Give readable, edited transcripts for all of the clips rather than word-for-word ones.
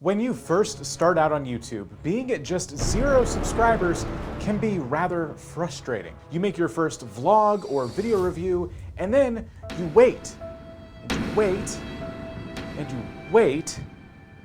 When you first start out on YouTube, being at just 0 subscribers can be rather frustrating. You make your first vlog or video review, and then you wait, and you wait, and you wait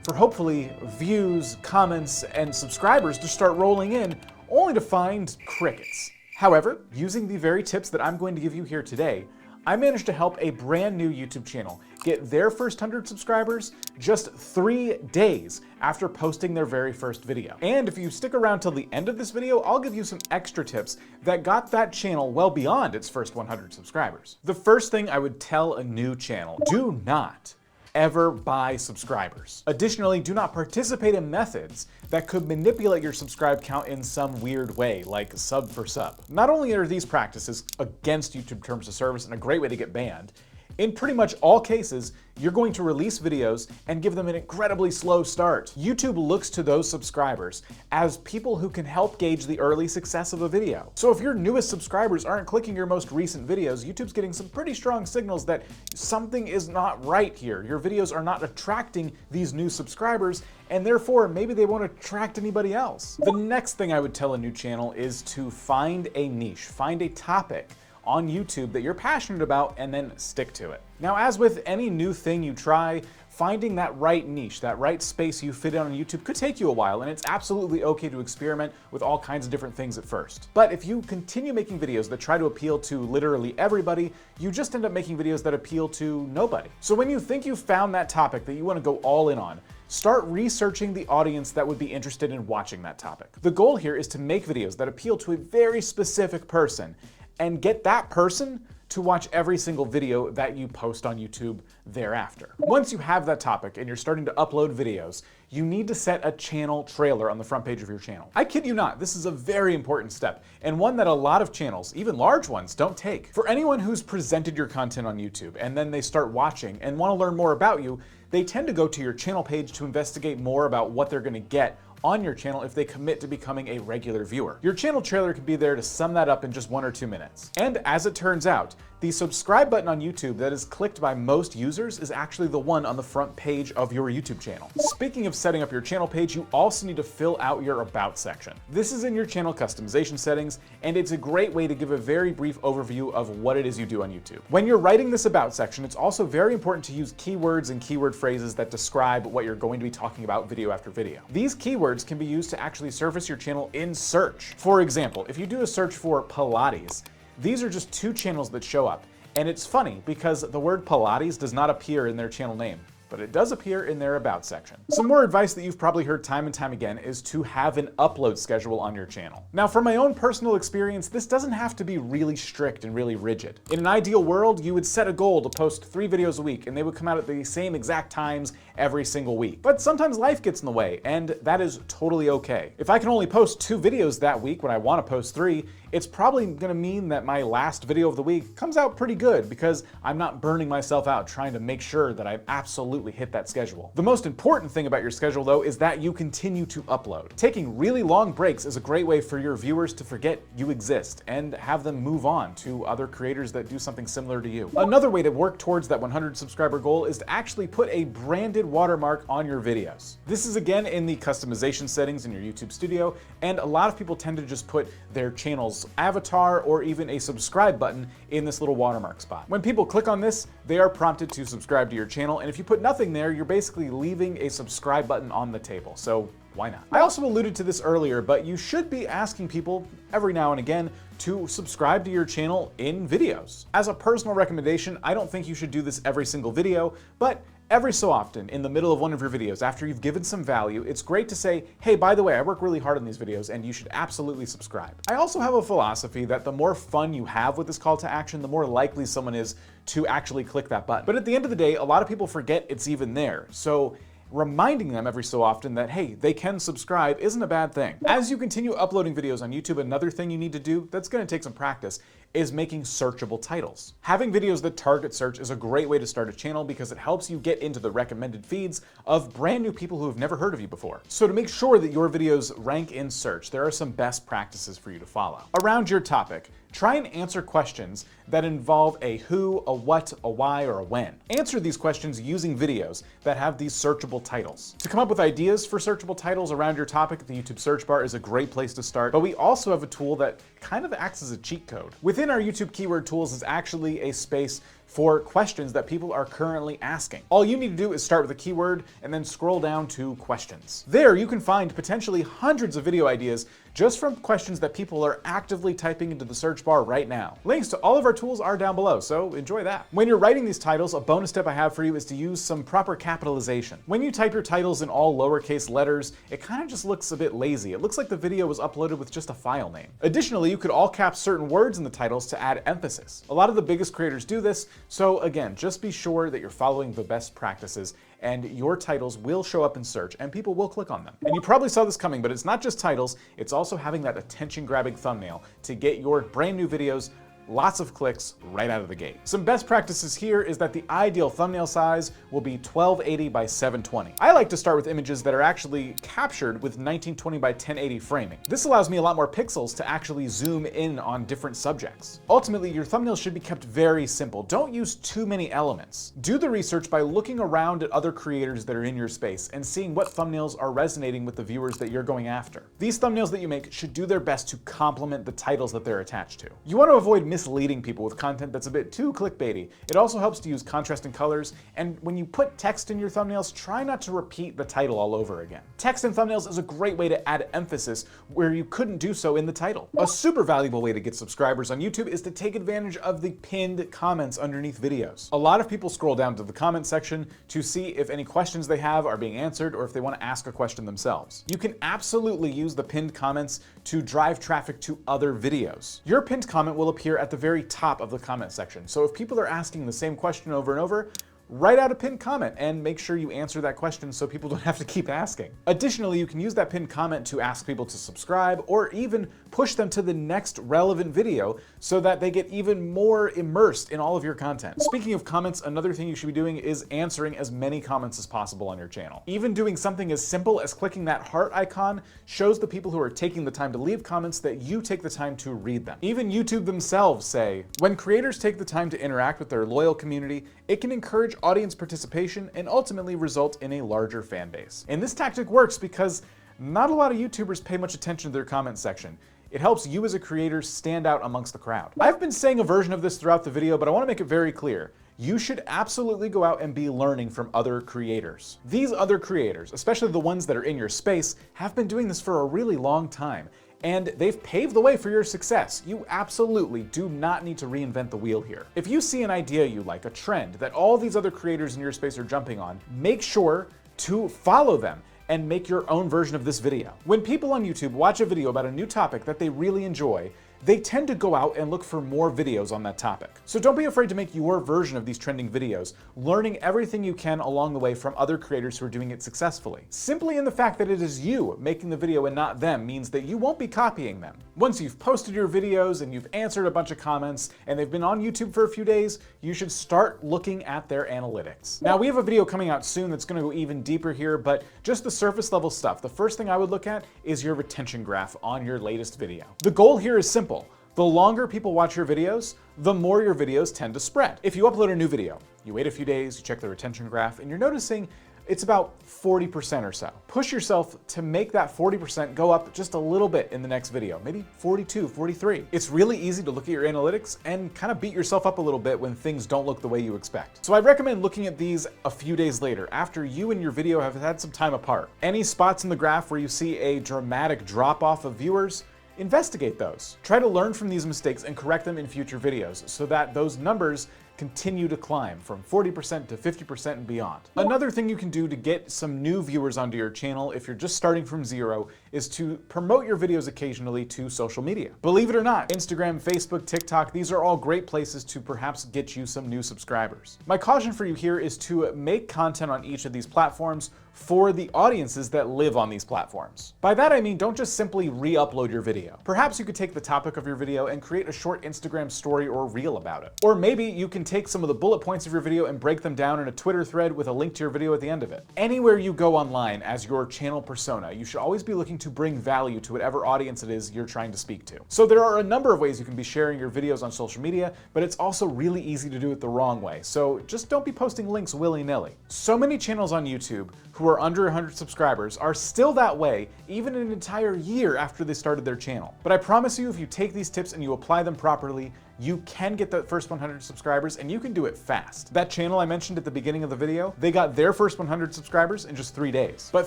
for hopefully views, comments, and subscribers to start rolling in, only to find crickets. However, using the very tips that I'm going to give you here today, I managed to help a brand new YouTube channel get their first 100 subscribers just 3 days after posting their very first video. And if you stick around till the end of this video, I'll give you some extra tips that got that channel well beyond its first 100 subscribers. The first thing I would tell a new channel: do not ever buy subscribers. Additionally, do not participate in methods that could manipulate your subscribe count in some weird way, like sub for sub. Not only are these practices against YouTube terms of service and a great way to get banned, in pretty much all cases, you're going to release videos and give them an incredibly slow start. YouTube looks to those subscribers as people who can help gauge the early success of a video. So if your newest subscribers aren't clicking your most recent videos, YouTube's getting some pretty strong signals that something is not right here. Your videos are not attracting these new subscribers, and therefore maybe they won't attract anybody else. The next thing I would tell a new channel is to find a niche, find a topic on YouTube that you're passionate about, and then stick to it. Now, as with any new thing you try, finding that right niche, that right space you fit in on YouTube could take you a while, and it's absolutely okay to experiment with all kinds of different things at first. But if you continue making videos that try to appeal to literally everybody, you just end up making videos that appeal to nobody. So when you think you've found that topic that you want to go all in on, start researching the audience that would be interested in watching that topic. The goal here is to make videos that appeal to a very specific person, and get that person to watch every single video that you post on YouTube thereafter. Once you have that topic and you're starting to upload videos, you need to set a channel trailer on the front page of your channel. I kid you not, this is a very important step, and one that a lot of channels, even large ones, don't take. For anyone who's presented your content on YouTube and then they start watching and want to learn more about you, they tend to go to your channel page to investigate more about what they're going to get on your channel if they commit to becoming a regular viewer. Your channel trailer could be there to sum that up in just 1 or 2 minutes. And as it turns out, the subscribe button on YouTube that is clicked by most users is actually the one on the front page of your YouTube channel. Speaking of setting up your channel page, you also need to fill out your About section. This is in your channel customization settings, and it's a great way to give a very brief overview of what it is you do on YouTube. When you're writing this About section, it's also very important to use keywords and keyword phrases that describe what you're going to be talking about video after video. These keywords can be used to actually surface your channel in search. For example, if you do a search for Pilates, these are just 2 channels that show up. And it's funny because the word Pilates does not appear in their channel name, but it does appear in their About section. Some more advice that you've probably heard time and time again is to have an upload schedule on your channel. Now, from my own personal experience, this doesn't have to be really strict and really rigid. In an ideal world, you would set a goal to post 3 videos a week, and they would come out at the same exact times every single week. But sometimes life gets in the way, and that is totally okay. If I can only post 2 videos that week when I want to post 3, it's probably gonna mean that my last video of the week comes out pretty good because I'm not burning myself out trying to make sure that I absolutely hit that schedule. The most important thing about your schedule, though, is that you continue to upload. Taking really long breaks is a great way for your viewers to forget you exist and have them move on to other creators that do something similar to you. Another way to work towards that 100 subscriber goal is to actually put a branded watermark on your videos. This is again in the customization settings in your YouTube studio, and a lot of people tend to just put their channel's avatar or even a subscribe button in this little watermark spot. When people click on this, they are prompted to subscribe to your channel, and if you put nothing there, you're basically leaving a subscribe button on the table, so why not? I also alluded to this earlier, but you should be asking people every now and again to subscribe to your channel in videos. As a personal recommendation, I don't think you should do this every single video, but every so often, in the middle of one of your videos, after you've given some value, it's great to say, hey, by the way, I work really hard on these videos and you should absolutely subscribe. I also have a philosophy that the more fun you have with this call to action, the more likely someone is to actually click that button. But at the end of the day, a lot of people forget it's even there. So reminding them every so often that, hey, they can subscribe isn't a bad thing. As you continue uploading videos on YouTube, another thing you need to do that's going to take some practice is making searchable titles. Having videos that target search is a great way to start a channel because it helps you get into the recommended feeds of brand new people who have never heard of you before. So to make sure that your videos rank in search, there are some best practices for you to follow. Around your topic, try and answer questions that involve a who, a what, a why, or a when. Answer these questions using videos that have these searchable titles. To come up with ideas for searchable titles around your topic, the YouTube search bar is a great place to start, but we also have a tool that kind of acts as a cheat code. Within our YouTube keyword tools is actually a space for questions that people are currently asking. All you need to do is start with a keyword and then scroll down to questions. There you can find potentially hundreds of video ideas just from questions that people are actively typing into the search bar right now. Links to all of our tools are down below, so enjoy that. When you're writing these titles, a bonus tip I have for you is to use some proper capitalization. When you type your titles in all lowercase letters, it kind of just looks a bit lazy. It looks like the video was uploaded with just a file name. Additionally, you could all cap certain words in the titles to add emphasis. A lot of the biggest creators do this, so again, just be sure that you're following the best practices and your titles will show up in search and people will click on them. And you probably saw this coming, but it's not just titles, it's also having that attention-grabbing thumbnail to get your brand new videos lots of clicks right out of the gate. Some best practices here is that the ideal thumbnail size will be 1280 by 720. I like to start with images that are actually captured with 1920 by 1080 framing. This allows me a lot more pixels to actually zoom in on different subjects. Ultimately, your thumbnails should be kept very simple. Don't use too many elements. Do the research by looking around at other creators that are in your space and seeing what thumbnails are resonating with the viewers that you're going after. These thumbnails that you make should do their best to complement the titles that they're attached to. You want to avoid misleading people with content that's a bit too clickbaity. It also helps to use contrasting colors, and when you put text in your thumbnails, try not to repeat the title all over again. Text in thumbnails is a great way to add emphasis where you couldn't do so in the title. A super valuable way to get subscribers on YouTube is to take advantage of the pinned comments underneath videos. A lot of people scroll down to the comment section to see if any questions they have are being answered or if they want to ask a question themselves. You can absolutely use the pinned comments to drive traffic to other videos. Your pinned comment will appear at the very top of the comment section. So if people are asking the same question over and over, write out a pinned comment and make sure you answer that question so people don't have to keep asking. Additionally, you can use that pinned comment to ask people to subscribe or even push them to the next relevant video so that they get even more immersed in all of your content. Speaking of comments, another thing you should be doing is answering as many comments as possible on your channel. Even doing something as simple as clicking that heart icon shows the people who are taking the time to leave comments that you take the time to read them. Even YouTube themselves say, when creators take the time to interact with their loyal community, it can encourage audience participation and ultimately result in a larger fan base. And this tactic works because not a lot of YouTubers pay much attention to their comment section. It helps you as a creator stand out amongst the crowd. I've been saying a version of this throughout the video, but I want to make it very clear. You should absolutely go out and be learning from other creators. These other creators, especially the ones that are in your space, have been doing this for a really long time, and they've paved the way for your success. You absolutely do not need to reinvent the wheel here. If you see an idea you like, a trend that all these other creators in your space are jumping on, make sure to follow them and make your own version of this video. When people on YouTube watch a video about a new topic that they really enjoy, they tend to go out and look for more videos on that topic. So don't be afraid to make your version of these trending videos, learning everything you can along the way from other creators who are doing it successfully. Simply in the fact that it is you making the video and not them means that you won't be copying them. Once you've posted your videos and you've answered a bunch of comments and they've been on YouTube for a few days, you should start looking at their analytics. Now we have a video coming out soon that's going to go even deeper here, but just the surface level stuff. The first thing I would look at is your retention graph on your latest video. The goal here is simple. The longer people watch your videos, the more your videos tend to spread. If you upload a new video, you wait a few days, you check the retention graph, and you're noticing it's about 40% or so. Push yourself to make that 40% go up just a little bit in the next video, maybe 42, 43. It's really easy to look at your analytics and kind of beat yourself up a little bit when things don't look the way you expect. So I recommend looking at these a few days later, after you and your video have had some time apart. Any spots in the graph where you see a dramatic drop off of viewers, investigate those. Try to learn from these mistakes and correct them in future videos so that those numbers continue to climb from 40% to 50% and beyond. Another thing you can do to get some new viewers onto your channel if you're just starting from zero is to promote your videos occasionally to social media. Believe it or not, Instagram, Facebook, TikTok, these are all great places to perhaps get you some new subscribers. My caution for you here is to make content on each of these platforms for the audiences that live on these platforms. By that I mean, don't just simply re-upload your video. Perhaps you could take the topic of your video and create a short Instagram story or reel about it. Or maybe you can take some of the bullet points of your video and break them down in a Twitter thread with a link to your video at the end of it. Anywhere you go online as your channel persona, you should always be looking to bring value to whatever audience it is you're trying to speak to. So there are a number of ways you can be sharing your videos on social media, but it's also really easy to do it the wrong way. So just don't be posting links willy-nilly. So many channels on YouTube who are under 100 subscribers are still that way even an entire year after they started their channel. But I promise you, if you take these tips and you apply them properly, you can get that first 100 subscribers, and you can do it fast. That channel I mentioned at the beginning of the video, they got their first 100 subscribers in just 3 days. But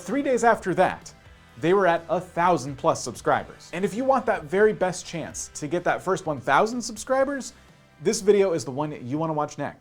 3 days after that, they were at 1,000+ subscribers. And if you want that very best chance to get that first 1,000 subscribers, this video is the one you want to watch next.